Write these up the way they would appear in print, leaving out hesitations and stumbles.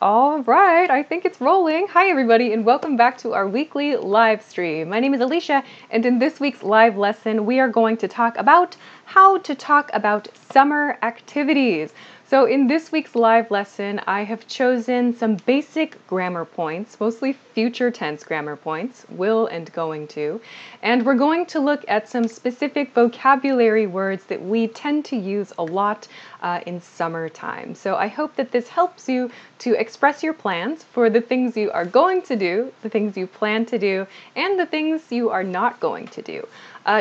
All right, I think it's rolling. Hi, everybody, and welcome back to our weekly live stream. My name is Alicia, and in this week's live lesson, we are going to talk about how to talk about summer activities. So in this week's live lesson, I have chosen some basic grammar points, mostly future tense grammar points, will and going to, and we're going to look at some specific vocabulary words that we tend to use a lot in summertime. So I hope that this helps you to express your plans for the things you are going to do, the things you plan to do, and the things you are not going to do.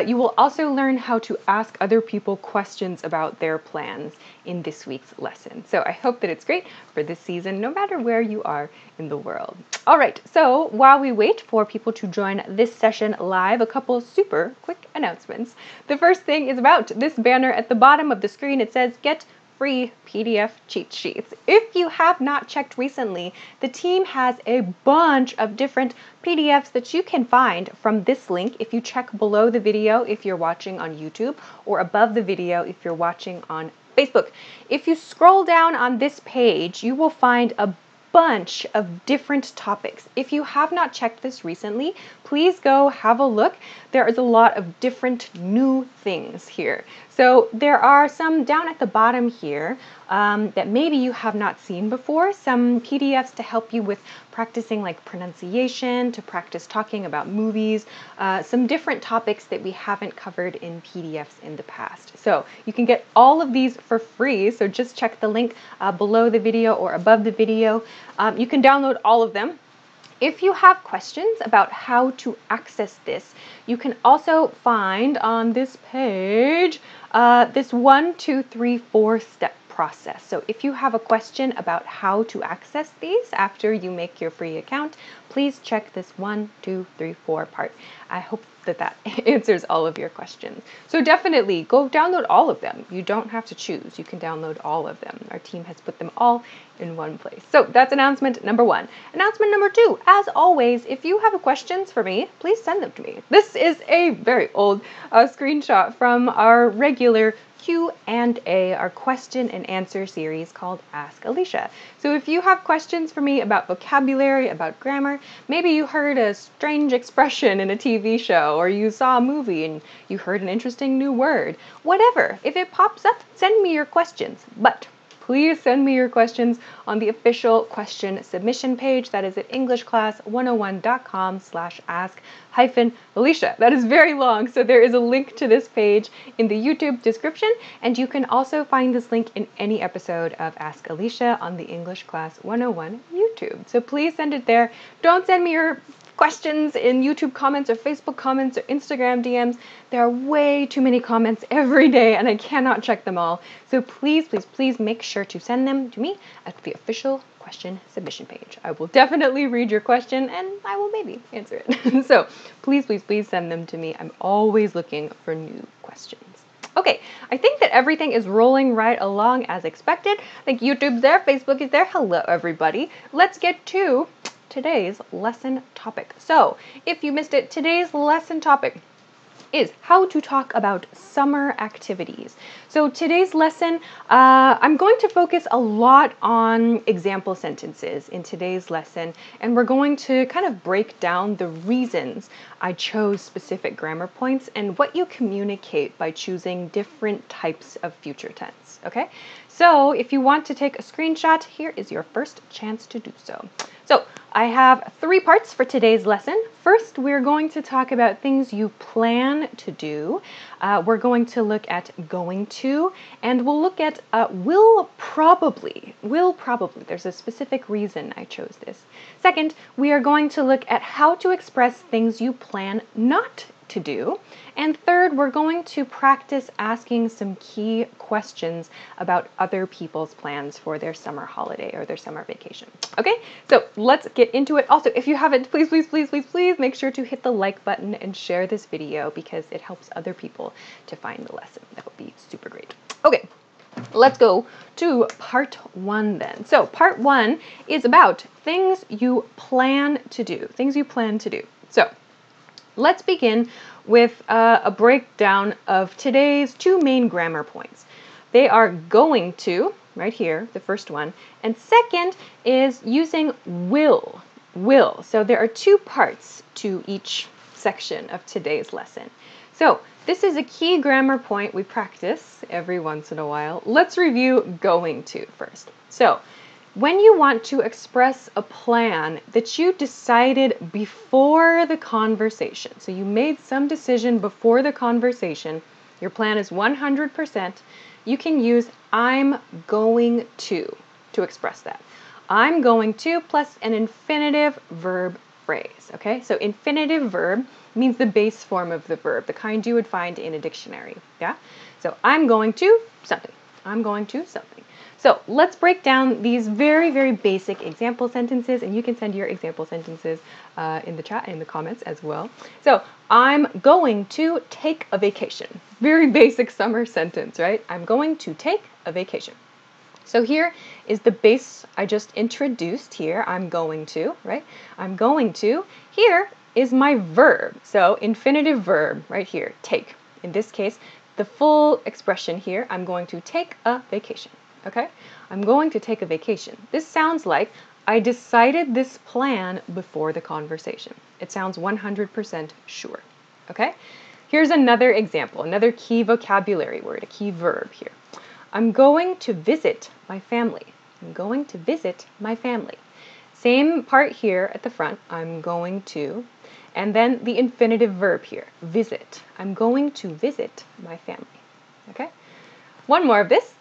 You will also learn how to ask other people questions about their plans in this week's lesson. So I hope that it's great for this season, no matter where you are in the world. All right, so while we wait for people to join this session live, a couple super quick announcements. The first thing is about this banner at the bottom of the screen. It says, "Get free PDF cheat sheets." If you have not checked recently, the team has a bunch of different PDFs that you can find from this link if you check below the video if you're watching on YouTube, or above the video if you're watching on Facebook. If you scroll down on this page, you will find a bunch of different topics. If you have not checked this recently, please go have a look. There is a lot of different new things here. So there are some down at the bottom here that maybe you have not seen before, some PDFs to help you with practicing like pronunciation, to practice talking about movies, some different topics that we haven't covered in PDFs in the past. So you can get all of these for free, so just check the link below the video or above the video. You can download all of them. If you have questions about how to access this, you can also find on this page this 1, 2, 3, 4 step process. So if you have a question about how to access these after you make your free account, please check this 1, 2, 3, 4 part. I hope that answers all of your questions. So definitely go download all of them. You don't have to choose. You can download all of them. Our team has put them all in one place. So that's announcement number 1. Announcement number 2, as always, if you have questions for me, please send them to me. This is a very old screenshot from our regular Q&A, our question and answer series called Ask Alicia. So if you have questions for me about vocabulary, about grammar, maybe you heard a strange expression in a TV show, or you saw a movie and you heard an interesting new word, whatever, if it pops up, send me your questions. But please send me your questions on the official question submission page. That is at englishclass101.com/ask-Alicia. That is very long, so there is a link to this page in the YouTube description, and you can also find this link in any episode of Ask Alicia on the English Class 101 YouTube. So please send it there. Don't send me your questions in YouTube comments or Facebook comments or Instagram DMs. There are way too many comments every day and I cannot check them all. So please, please, please make sure to send them to me at the official question submission page. I will definitely read your question and I will maybe answer it. So please, please, please send them to me. I'm always looking for new questions. Okay, I think that everything is rolling right along as expected. I think YouTube's there, Facebook is there. Hello, everybody. Let's get to today's lesson topic. So if you missed it, today's lesson topic is how to talk about summer activities. So today's lesson, I'm going to focus a lot on example sentences in today's lesson, and we're going to kind of break down the reasons I chose specific grammar points and what you communicate by choosing different types of future tense, okay? So if you want to take a screenshot, here is your first chance to do so. So I have 3 parts for today's lesson. First, we're going to talk about things you plan to do. We're going to look at going to, and we'll look at will probably. Will probably. There's a specific reason I chose this. Second, we are going to look at how to express things you plan not to do. And third, we're going to practice asking some key questions about other people's plans for their summer holiday or their summer vacation. Okay, so let's get into it. Also, if you haven't, please, please, please, please, please make sure to hit the like button and share this video because it helps other people to find the lesson. That would be super great. Okay, let's go to part 1 then. So part 1 is about things you plan to do, things you plan to do. So let's begin with a breakdown of today's 2 main grammar points. They are going to right here, the first one. And second is using will. Will. So there are two parts to each section of today's lesson. So this is a key grammar point we practice every once in a while. Let's review going to first. So when you want to express a plan that you decided before the conversation, so you made some decision before the conversation, your plan is 100%, you can use I'm going to express that. I'm going to plus an infinitive verb phrase, okay? So infinitive verb means the base form of the verb, the kind you would find in a dictionary, yeah? So I'm going to something. I'm going to something. So let's break down these very, very basic example sentences, and you can send your example sentences in the chat, in the comments as well. So I'm going to take a vacation. Very basic summer sentence, right? I'm going to take a vacation. So here is the base I just introduced here. I'm going to, right? I'm going to. Here is my verb. So infinitive verb right here, take. In this case, the full expression here, I'm going to take a vacation. Okay? I'm going to take a vacation. This sounds like I decided this plan before the conversation. It sounds 100% sure. Okay? Here's another example, another key vocabulary word, a key verb here. I'm going to visit my family. I'm going to visit my family. Same part here at the front, I'm going to, and then the infinitive verb here, visit. I'm going to visit my family. Okay? One more of this.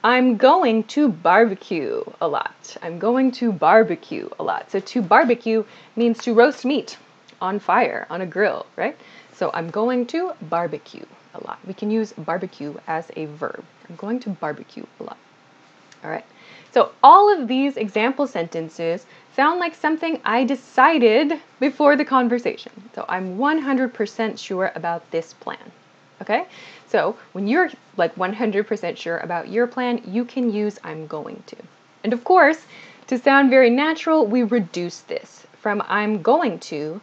I'm going to barbecue a lot. I'm going to barbecue a lot. So to barbecue means to roast meat on fire, on a grill, right? So I'm going to barbecue a lot. We can use barbecue as a verb. I'm going to barbecue a lot. All right. So all of these example sentences sound like something I decided before the conversation. So I'm 100% sure about this plan. Okay? So when you're like 100% sure about your plan, you can use I'm going to. And of course, to sound very natural, we reduce this from I'm going to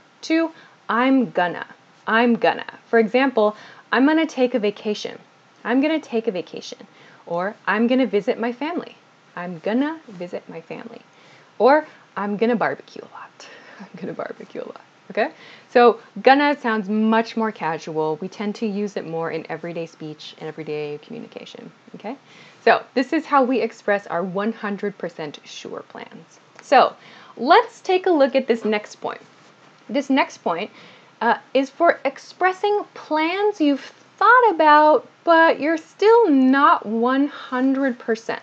I'm gonna. I'm gonna. For example, I'm gonna take a vacation. I'm gonna take a vacation. Or I'm gonna visit my family. I'm gonna visit my family. Or I'm gonna barbecue a lot. I'm gonna barbecue a lot. Okay? So gonna sounds much more casual. We tend to use it more in everyday speech and everyday communication. Okay? So this is how we express our 100% sure plans. So let's take a look at this next point. This next point is for expressing plans you've thought about, but you're still not 100%.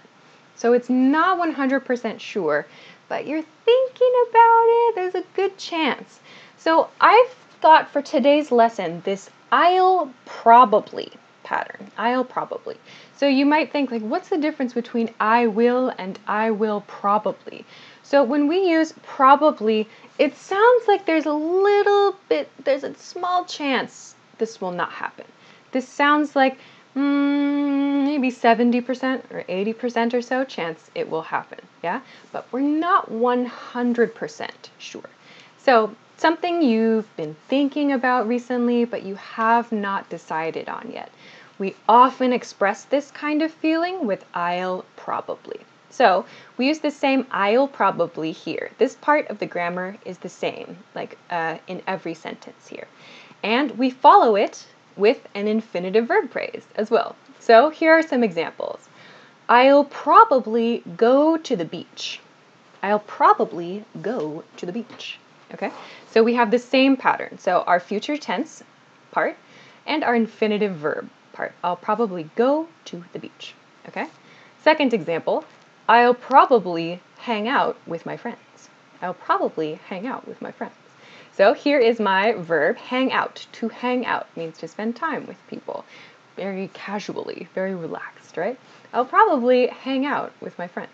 So it's not 100% sure, but you're thinking about it. There's a good chance. So I've thought for today's lesson this I'll probably pattern. I'll probably. So you might think like, what's the difference between I will and I will probably? So when we use probably, it sounds like there's a small chance this will not happen. This sounds like maybe 70% or 80% or so chance it will happen, yeah? But we're not 100% sure. So something you've been thinking about recently, but you have not decided on yet. We often express this kind of feeling with I'll probably. So we use the same I'll probably here. This part of the grammar is the same, like in every sentence here. And we follow it with an infinitive verb phrase as well. So here are some examples. I'll probably go to the beach. I'll probably go to the beach. Okay? So we have the same pattern. So our future tense part and our infinitive verb part. I'll probably go to the beach. Okay? Second example, I'll probably hang out with my friends. I'll probably hang out with my friends. So here is my verb, hang out. To hang out means to spend time with people. Very casually, very relaxed, right? I'll probably hang out with my friends.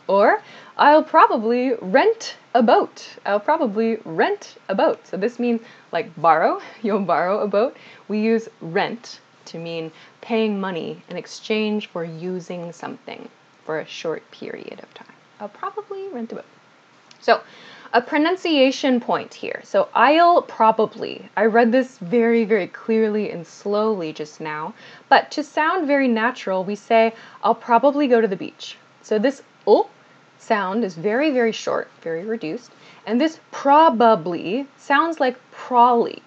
Or I'll probably rent a boat. I'll probably rent a boat. So this means like borrow. You'll borrow a boat. We use rent to mean paying money in exchange for using something for a short period of time. I'll probably rent a boat. So a pronunciation point here. So I'll probably. I read this very, very clearly and slowly just now. But to sound very natural, we say, I'll probably go to the beach. So this O sound is very, very short, very reduced. And this probably sounds like probably.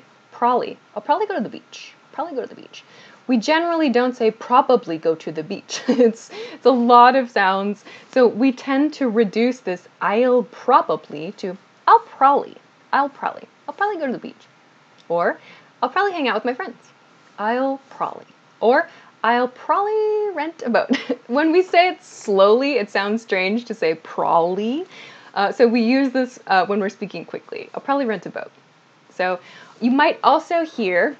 I'll probably go to the beach. Probably go to the beach. We generally don't say probably go to the beach. It's a lot of sounds. So we tend to reduce this I'll probably to I'll probably go to the beach. Or I'll probably hang out with my friends. I'll probably. Or I'll probably rent a boat. When we say it slowly, it sounds strange to say probably. So we use this when we're speaking quickly. I'll probably rent a boat. So you might also hear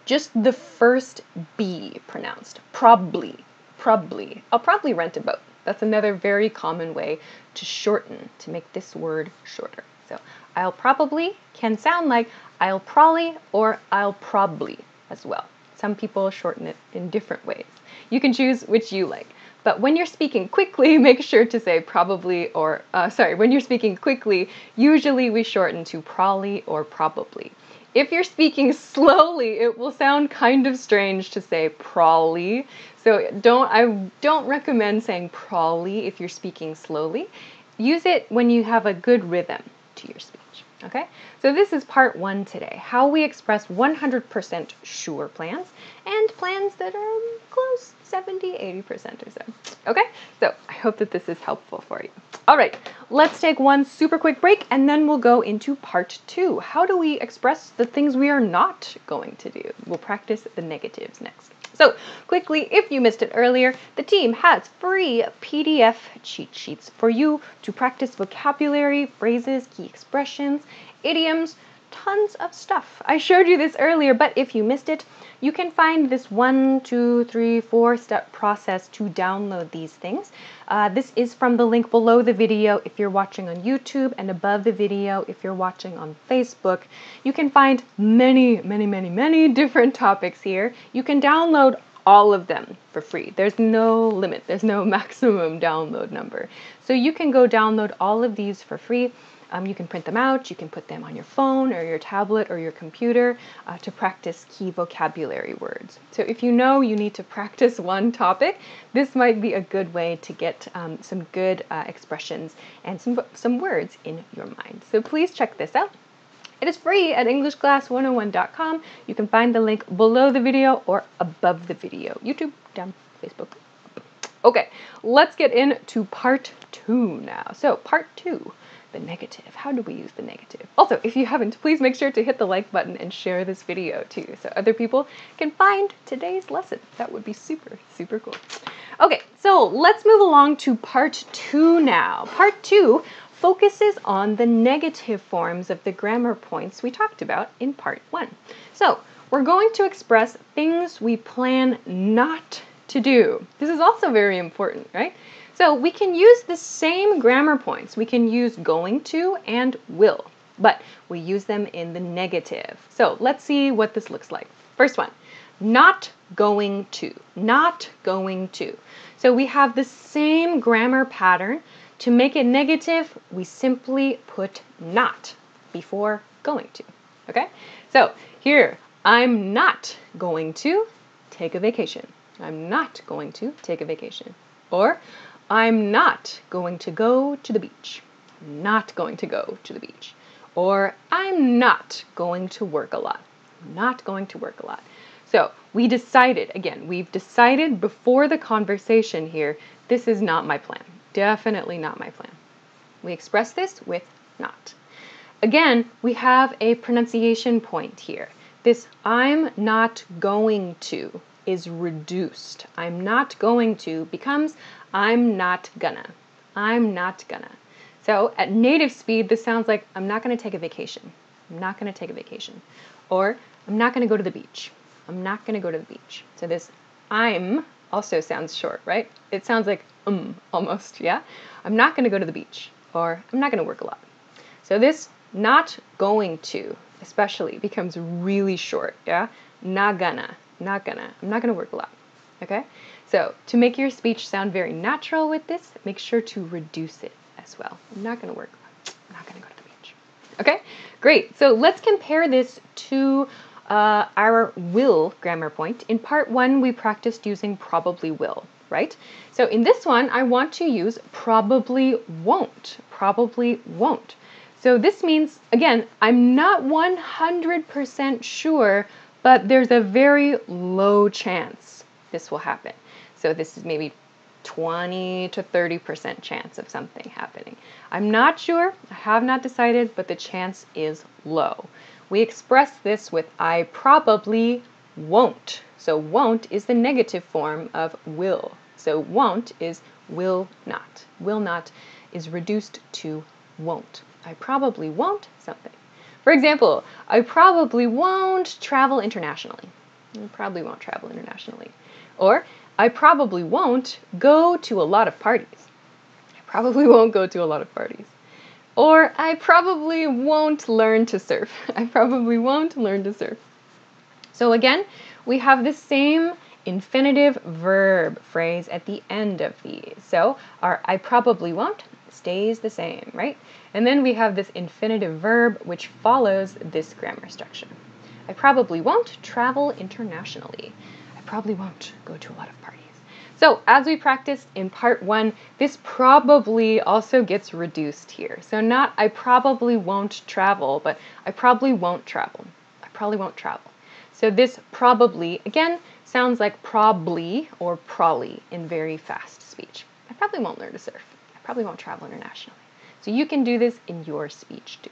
just the first B pronounced. Probably. I'll probably rent a boat. That's another very common way to shorten, to make this word shorter. So I'll probably can sound like I'll probably or I'll probably as well. Some people shorten it in different ways. You can choose which you like. But when you're speaking quickly, make sure to say probably or, when you're speaking quickly, usually we shorten to probably or probably. If you're speaking slowly, it will sound kind of strange to say probably. So I don't recommend saying probably if you're speaking slowly. Use it when you have a good rhythm to your speech. Okay, so this is part 1 today, how we express 100% sure plans and plans that are close 70-80% or so. Okay, so I hope that this is helpful for you. All right, let's take one super quick break and then we'll go into part 2. How do we express the things we are not going to do? We'll practice the negatives next. So quickly, if you missed it earlier, the team has free PDF cheat sheets for you to practice vocabulary, phrases, key expressions, idioms, tons of stuff. I showed you this earlier, but if you missed it, you can find this 1, 2, 3, 4-step process to download these things. This is from the link below the video if you're watching on YouTube and above the video if you're watching on Facebook. You can find many different topics here. You can download all of them for free. There's no limit. There's no maximum download number. So you can go download all of these for free. You can print them out, you can put them on your phone or your tablet or your computer to practice key vocabulary words. So if you know you need to practice one topic, this might be a good way to get some good expressions and some words in your mind. So please check this out. It is free at EnglishClass101.com. You can find the link below the video or above the video. YouTube, down, Facebook. Okay, let's get into part 2 now. So part 2. The negative. How do we use the negative? Also, if you haven't, please make sure to hit the like button and share this video too, so other people can find today's lesson. That would be super, super cool. Okay, so let's move along to part 2 now. Part 2 focuses on the negative forms of the grammar points we talked about in part 1. So we're going to express things we plan not to do. This is also very important, right? So we can use the same grammar points. We can use going to and will, but we use them in the negative. So let's see what this looks like. First one, not going to, not going to. So we have the same grammar pattern. To make it negative, we simply put not before going to, okay? So here, I'm not going to take a vacation. I'm not going to take a vacation. Or, I'm not going to go to the beach. I'm not going to go to the beach. Or, I'm not going to work a lot. I'm not going to work a lot. So we decided, again, we've decided before the conversation here, this is not my plan. Definitely not my plan. We express this with not. Again, we have a pronunciation point here. This I'm not going to is reduced. I'm not going to becomes I'm not gonna. I'm not gonna. So at native speed, this sounds like I'm not gonna take a vacation. I'm not gonna take a vacation. Or I'm not gonna go to the beach. I'm not gonna go to the beach. So this I'm also sounds short, right? It sounds like almost, yeah? I'm not gonna go to the beach. Or I'm not gonna work a lot. So this not going to especially becomes really short, yeah? Not gonna. Not gonna. I'm not gonna work a lot. Okay? So to make your speech sound very natural with this, make sure to reduce it as well. I'm not gonna work a lot. I'm not gonna go to the beach. Okay? Great. So let's compare this to our will grammar point. In part 1, we practiced using probably will. right? So in this one, I want to use probably won't. Probably won't. So this means, again, I'm not 100% sure, but there's a very low chance this will happen. So this is maybe 20 to 30% chance of something happening. I'm not sure, I have not decided, but the chance is low. We express this with I probably won't. So won't is the negative form of will. So won't is will not. Will not is reduced to won't. I probably won't something. For example, I probably won't travel internationally. I probably won't travel internationally. Or I probably won't go to a lot of parties. I probably won't go to a lot of parties. Or I probably won't learn to surf. I probably won't learn to surf. So again, we have the same infinitive verb phrase at the end of these. So our I probably won't stays the same, right? And then we have this infinitive verb which follows this grammar structure. I probably won't travel internationally. I probably won't go to a lot of parties. So as we practiced in part 1, this probably also gets reduced here. So not I probably won't travel, but I probably won't travel. I probably won't travel. So this probably, again, sounds like probably or probably in very fast speech. I probably won't learn to surf. I probably won't travel internationally. So you can do this in your speech too.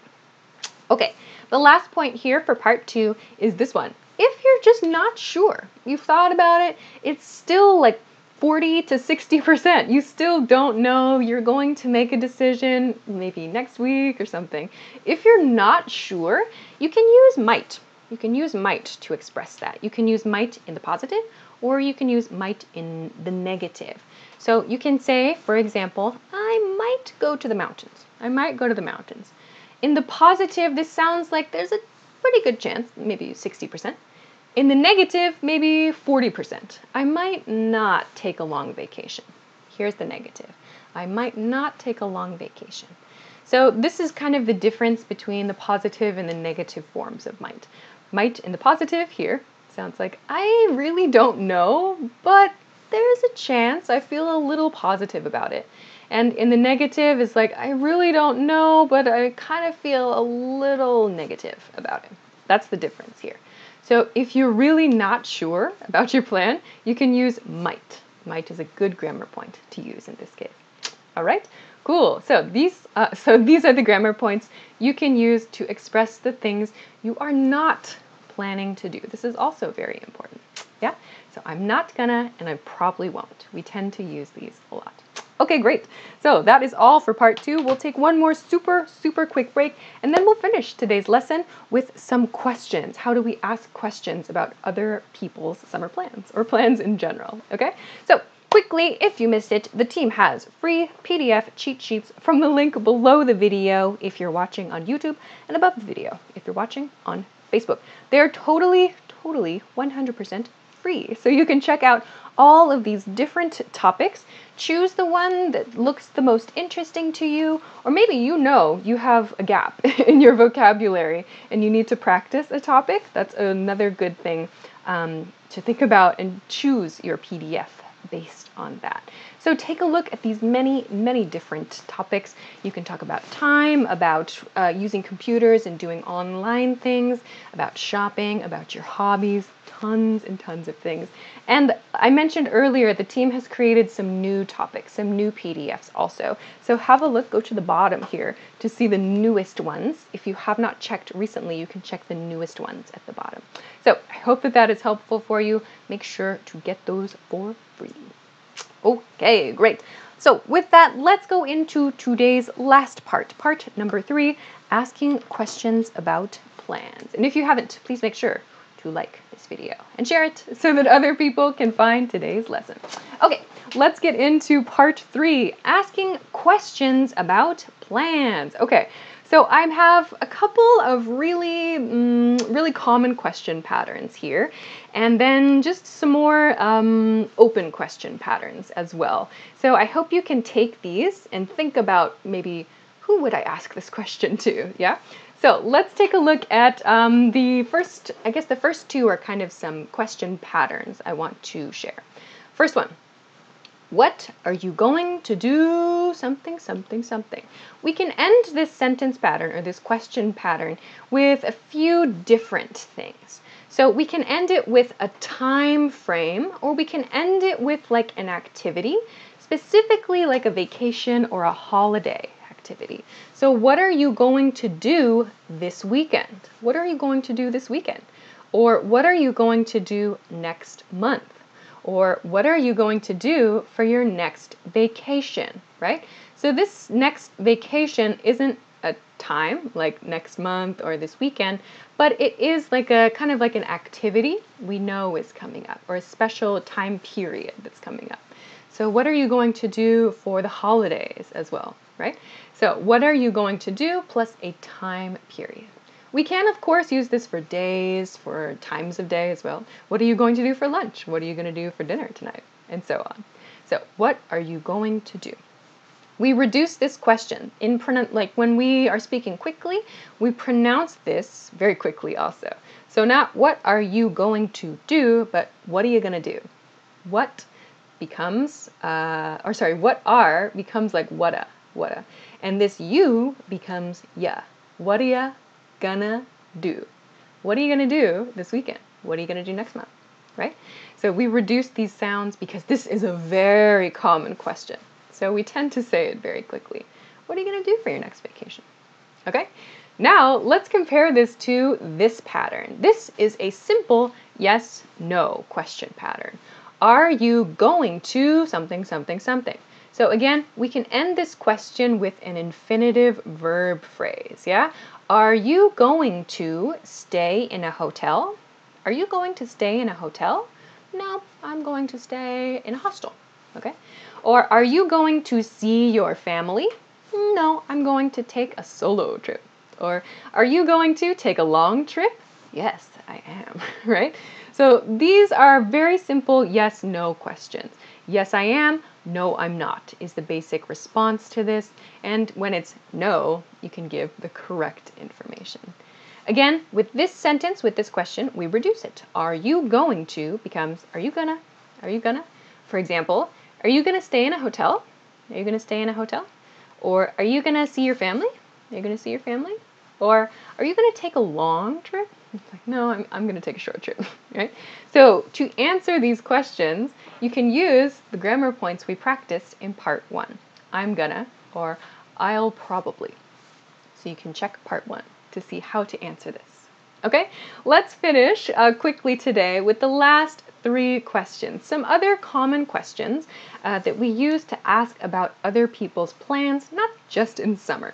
Okay, the last point here for part 2 is this one. If you're just not sure, you've thought about it, it's still like 40 to 60%. You still don't know, you're going to make a decision maybe next week or something. If you're not sure, you can use might. You can use might to express that. You can use might in the positive, or you can use might in the negative. So you can say, for example, I might go to the mountains. I might go to the mountains. In the positive, this sounds like there's a pretty good chance, maybe 60%. In the negative, maybe 40%. I might not take a long vacation. Here's the negative. I might not take a long vacation. So this is kind of the difference between the positive and the negative forms of might. Might in the positive here sounds like I really don't know, but there's a chance. I feel a little positive about it. And in the negative is like I really don't know, but I kind of feel a little negative about it. That's the difference here. So if you're really not sure about your plan, you can use might. Might is a good grammar point to use in this case. All right, cool. So these are the grammar points you can use to express the things you are not planning to do. This is also very important. Yeah, so I'm not gonna and I probably won't. We tend to use these a lot. Okay, great. So that is all for part 2. We'll take one more super quick break, and then we'll finish today's lesson with some questions. How do we ask questions about other people's summer plans or plans in general? Okay, so quickly, if you missed it, the team has free PDF cheat sheets from the link below the video if you're watching on YouTube, and above the video if you're watching on Facebook. They're totally 100% free. So you can check out all of these different topics, choose the one that looks the most interesting to you, or maybe you know you have a gap in your vocabulary and you need to practice a topic. That's another good thing to think about, and choose your PDF based on that. So take a look at these many different topics. You can talk about time, about using computers and doing online things, about shopping, about your hobbies, tons and tons of things. And I mentioned earlier, the team has created some new topics, some new PDFs also. So have a look, go to the bottom here to see the newest ones. If you have not checked recently, you can check the newest ones at the bottom. So I hope that that is helpful for you. Make sure to get those for free. Okay, great. So with that, let's go into today's last part number 3, asking questions about plans. And if you haven't, please make sure to like this video and share it so that other people can find today's lesson. Okay, let's get into part 3, asking questions about plans. Okay, so I have a couple of really common question patterns here, and then just some more open question patterns as well. So I hope you can take these and think about maybe who would I ask this question to, yeah? So let's take a look at the first 2 are kind of some question patterns I want to share. First one, What are you going to do? Something, something, something. We can end this sentence pattern or this question pattern with a few different things. So we can end it with a time frame, or we can end it with like an activity, specifically like a vacation or a holiday activity. So what are you going to do this weekend? What are you going to do this weekend? Or what are you going to do next month? Or what are you going to do for your next vacation, right? So this next vacation isn't a time, like next month or this weekend, but it is like a kind of like an activity we know is coming up, or a special time period that's coming up. So what are you going to do for the holidays as well, right? So what are you going to do plus a time period? We can, of course, use this for days, for times of day as well. What are you going to do for lunch? What are you going to do for dinner tonight? And so on. So, what are you going to do? We reduce this question like when we are speaking quickly, we pronounce this very quickly also. So not what are you going to do, but what are you going to do? What becomes, what are becomes like whata. And this you becomes ya. What are ya gonna do? What are you gonna do this weekend? What are you gonna do next month? Right? So we reduce these sounds because this is a very common question. So we tend to say it very quickly. What are you gonna do for your next vacation? Okay? Now let's compare this to this pattern. This is a simple yes, no question pattern. Are you going to something, something, something? So again, we can end this question with an infinitive verb phrase, yeah? Are you going to stay in a hotel? Are you going to stay in a hotel? No, I'm going to stay in a hostel, okay? Or are you going to see your family? No, I'm going to take a solo trip. Or are you going to take a long trip? Yes, I am, right? So these are very simple yes-no questions. Yes, I am. No, I'm not is the basic response to this. And when it's no, you can give the correct information. Again, with this sentence, with this question, we reduce it. Are you going to becomes are you gonna? Are you gonna? For example, are you gonna stay in a hotel? Are you gonna stay in a hotel? Or are you gonna see your family? Are you gonna see your family? Or are you gonna take a long trip? It's like, no, I'm gonna take a short trip, right? So to answer these questions, you can use the grammar points we practiced in part 1. I'm gonna, or I'll probably. So you can check part 1 to see how to answer this. Okay, let's finish quickly today with the last 3 questions. Some other common questions that we use to ask about other people's plans, not just in summer.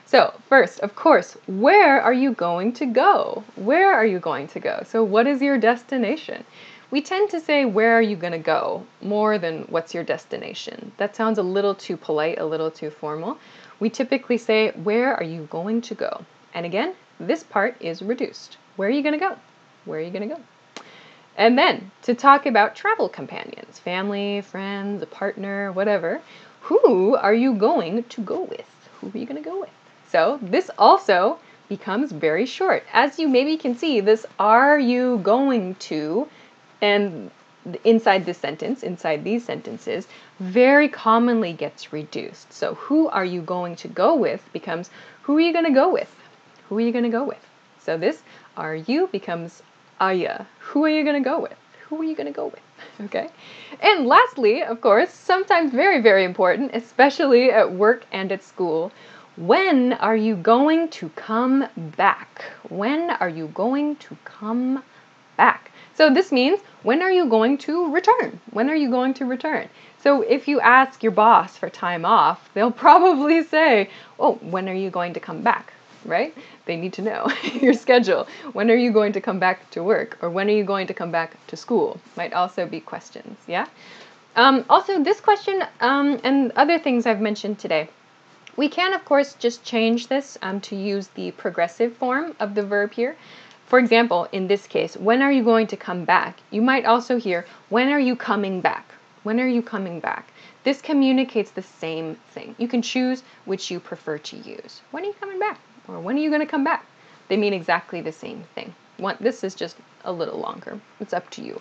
So first, of course, where are you going to go? Where are you going to go? So what is your destination? We tend to say, where are you going to go, more than what's your destination. That sounds a little too polite, a little too formal. We typically say, where are you going to go? And again, this part is reduced. Where are you going to go? Where are you going to go? And then, to talk about travel companions, family, friends, a partner, whatever, who are you going to go with? Who are you going to go with? So this also becomes very short. As you maybe can see, this are you going to, and inside this sentence, inside these sentences, very commonly gets reduced. So who are you going to go with becomes who are you going to go with? Who are you going to go with? So this are you becomes aya. Who are you going to go with? Who are you going to go with? Okay? And lastly, of course, sometimes very, very important, especially at work and at school, when are you going to come back? When are you going to come back? So this means, when are you going to return? When are you going to return? So if you ask your boss for time off, they'll probably say, oh, when are you going to come back? Right? They need to know your schedule. When are you going to come back to work? Or when are you going to come back to school? Might also be questions, yeah? Also, this question and other things I've mentioned today, we can, of course, just change this to use the progressive form of the verb here. For example, in this case, when are you going to come back? You might also hear, when are you coming back? When are you coming back? This communicates the same thing. You can choose which you prefer to use. When are you coming back? Or when are you going to come back? They mean exactly the same thing. This is just a little longer. It's up to you.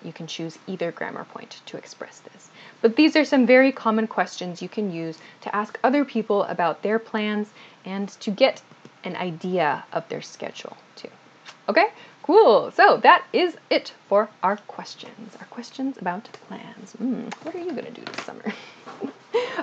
You can choose either grammar point to express this. But these are some very common questions you can use to ask other people about their plans and to get an idea of their schedule too. Okay, cool. So that is it for our questions about plans. What are you going to do this summer?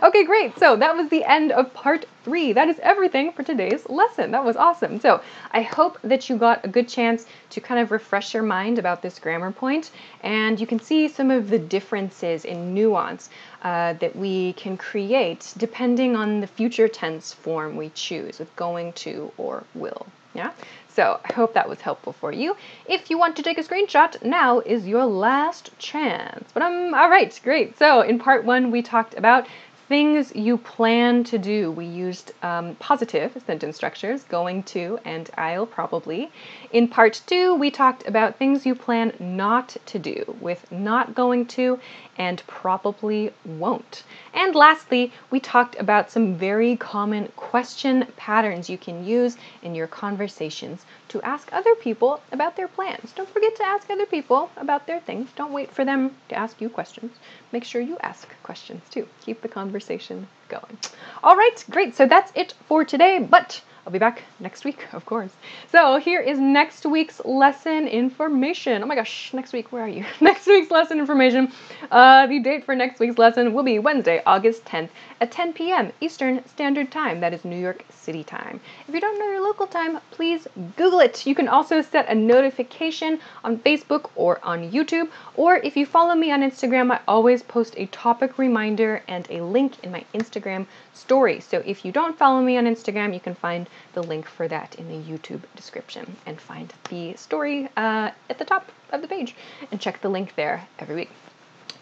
Okay, great. So that was the end of part 3. That is everything for today's lesson. That was awesome. So I hope that you got a good chance to kind of refresh your mind about this grammar point, and you can see some of the differences in nuance that we can create depending on the future tense form we choose with going to or will. Yeah? So I hope that was helpful for you. If you want to take a screenshot, now is your last chance. But all right, great. So in part 1, we talked about things you plan to do. We used positive sentence structures, going to and I'll probably. In part 2, we talked about things you plan not to do with not going to and probably won't. And lastly, we talked about some very common question patterns you can use in your conversations to ask other people about their plans. Don't forget to ask other people about their things. Don't wait for them to ask you questions. Make sure you ask questions too. Keep the conversation going. All right, great. So that's it for today, but I'll be back next week, of course. So here is next week's lesson information. Oh my gosh, next week, where are you? Next week's lesson information. The date for next week's lesson will be Wednesday, August 10th at 10 p.m. Eastern Standard Time. That is New York City time. If you don't know your local time, please Google it. You can also set a notification on Facebook or on YouTube, or if you follow me on Instagram, I always post a topic reminder and a link in my Instagram story. So if you don't follow me on Instagram, you can find the link for that in the YouTube description and find the story at the top of the page and check the link there every week.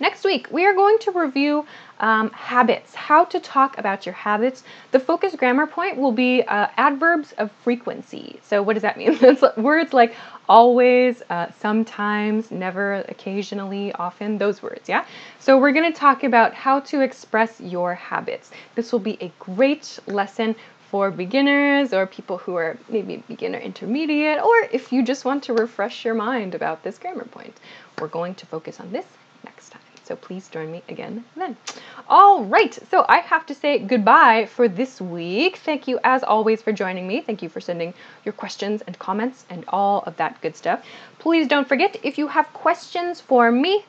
Next week, we are going to review habits, how to talk about your habits. The focus grammar point will be adverbs of frequency. So what does that mean? It's words like always, sometimes, never, occasionally, often, those words, yeah? So we're going to talk about how to express your habits. This will be a great lesson for beginners or people who are maybe beginner intermediate, or if you just want to refresh your mind about this grammar point. We're going to focus on this next time. So please join me again then. All right, so I have to say goodbye for this week. Thank you as always for joining me. Thank you for sending your questions and comments and all of that good stuff. Please don't forget, if you have questions for me,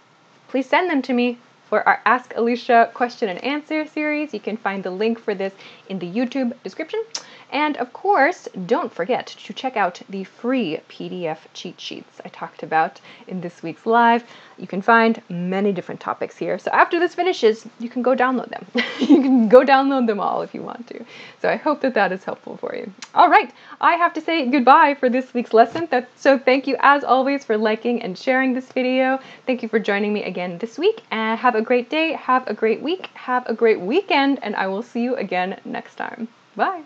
please send them to me for our Ask Alicia question and answer series. You can find the link for this in the YouTube description. And of course, don't forget to check out the free PDF cheat sheets I talked about in this week's live. You can find many different topics here. So after this finishes, you can go download them. You can go download them all if you want to. So I hope that that is helpful for you. All right, I have to say goodbye for this week's lesson. So thank you as always for liking and sharing this video. Thank you for joining me again this week, and have a great day, have a great week, have a great weekend, and I will see you again next time. Bye.